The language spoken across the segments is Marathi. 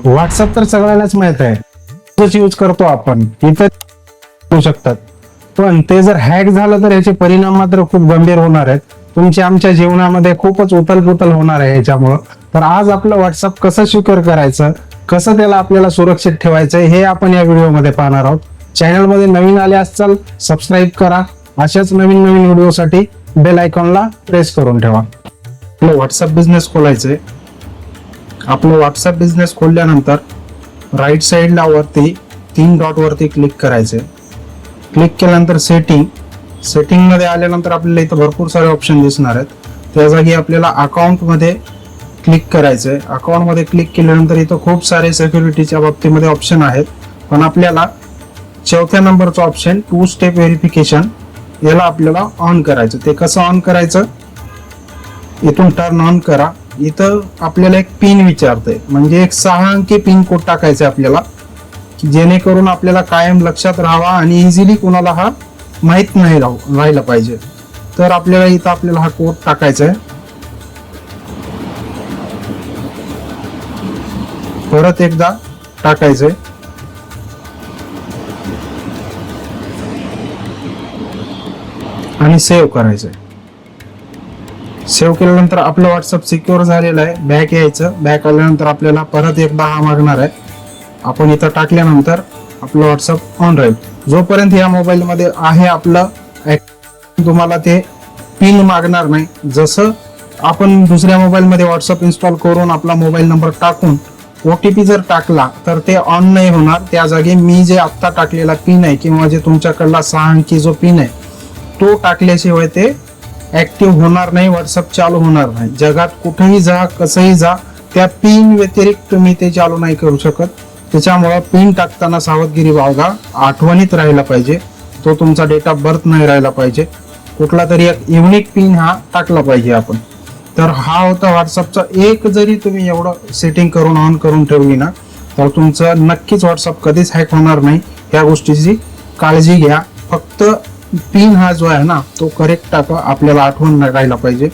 व्हॉट्सअप तर सगळ्यांनाच माहित आहे, यूज करतो आपण, इतर होऊ शकतात. पण ते जर हॅक झालं तर याचे परिणाम मात्र खूप गंभीर होणार आहेत. तुमच्या आमच्या जीवनामध्ये खूपच उथलपुथल होणार आहे याच्यामुळं. तर आज आपलं व्हॉट्सअप कसं सिक्युअर करायचं, कसं त्याला आपल्याला सुरक्षित ठेवायचं हे आपण या व्हिडिओमध्ये पाहणार आहोत. चॅनलमध्ये नवीन आले असाल सबस्क्राईब करा. अशाच नवीन नवीन व्हिडिओसाठी बेल आयकॉनला प्रेस करून ठेवा. आपलं व्हॉट्सअप बिझनेस खोलायचंय. आपलं व्हॉट्सअप बिझनेस खोलल्यानंतर राईट साईडला वरती 3 डॉट वरती क्लिक करायचे. क्लिक केल्यानंतर सेटिंग मध्ये आल्यानंतर आपल्याला इथं भरपूर सारे ऑप्शन दिसणार आहेत. त्या जागी आपल्याला अकाउंट मध्ये क्लिक करायचंय. अकाउंट मध्ये क्लिक केल्यानंतर इथं खूप सारे सिक्युरिटीच्या बाबतीमध्ये ऑप्शन आहेत, पण आपल्याला चौथ्या नंबरचं ऑप्शन 2 स्टेप व्हेरिफिकेशन याला आपल्याला ऑन करायचं. ते कसं ऑन करायचं, इथून टर्न ऑन करा. इथं आपल्याला एक पिन विचारतंय, म्हणजे एक 6 अंकी पिन कोड टाकायचा आपल्याला, जेणेकरून आपल्याला कायम लक्षात राहावा आणि इझिली कोणाला हा माहित नाही राहिला पाहिजे. तर आपल्याला इथं आपल्याला हा कोड टाकायचा आहे. परत एकदा टाकायचंय आणि सेव्ह करायचंय. सेव्ह केल्यानंतर आपलं व्हॉट्सअप सिक्युअर झालेलं आहे. बॅक यायचं. बॅक आल्यानंतर आपल्याला परत एकदा हा मागणार आहे. आपण इथं टाकल्यानंतर आपलं व्हॉट्सअप ऑन राहील. जोपर्यंत या मोबाईल मध्ये आहे आपलं, तुम्हाला ते पिन मागणार नाही. जसं आपण दुसऱ्या मोबाईल मध्ये व्हॉट्सअप इन्स्टॉल करून आपला मोबाईल नंबर टाकून OTP जर टाकला तर ते ऑन नाही होणार. त्या जागी मी जे आत्ता टाकलेला पिन आहे किंवा जे तुमच्याकडला 6 अंकी जो पिन आहे तो टाकल्याशिवाय ते ऍक्टिव्ह होणार नाही, व्हॉट्सअप चालू होणार नाही. जगात कुठेही जा, कसंही जा, त्या पिन व्यतिरिक्त तुम्ही ते चालू नाही करू शकत. त्याच्यामुळे पिन टाकताना सावधगिरी बाळगा. आठवणीत राहायला पाहिजे, तो तुमचा डेट ऑफ बर्थ नाही राहिला पाहिजे. कुठला तरी एक युनिक पिन हा टाकला पाहिजे आपण. तर हा होता व्हॉट्सअपचा. एक जरी तुम्ही एवढं सेटिंग करून ऑन करून ठेवली ना, तर तुमचं नक्कीच व्हॉट्सअप कधीच हॅक होणार नाही. या गोष्टीची काळजी घ्या. फक्त पिन हा जो आहे ना तो करेक्ट टाका, आपल्याला आठवण राहायला पाहिजे.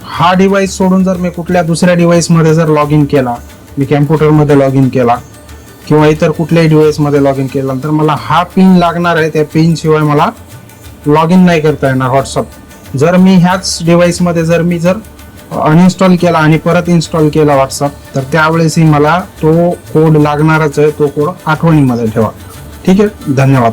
हा डिव्हाइस सोडून जर मी कुठल्या दुसऱ्या डिव्हाइस मध्ये जर लॉग इन केला, मी कॅम्प्युटर मध्ये लॉग इन केला किंवा इतर कुठल्याही डिव्हाइस मध्ये लॉग इन केला, तर मला हा पिन लागणार आहे. त्या पिन शिवाय मला लॉग इन नाही करता येणार व्हॉट्सअप. जर मी ह्याच डिव्हाइस मध्ये जर अनइन्स्टॉल केला आणि परत इन्स्टॉल केला व्हॉट्सअप, तर त्यावेळेसही मला तो कोड लागणारच आहे. तो कोड आठवणीमध्ये ठेवा. ठीक आहे, धन्यवाद.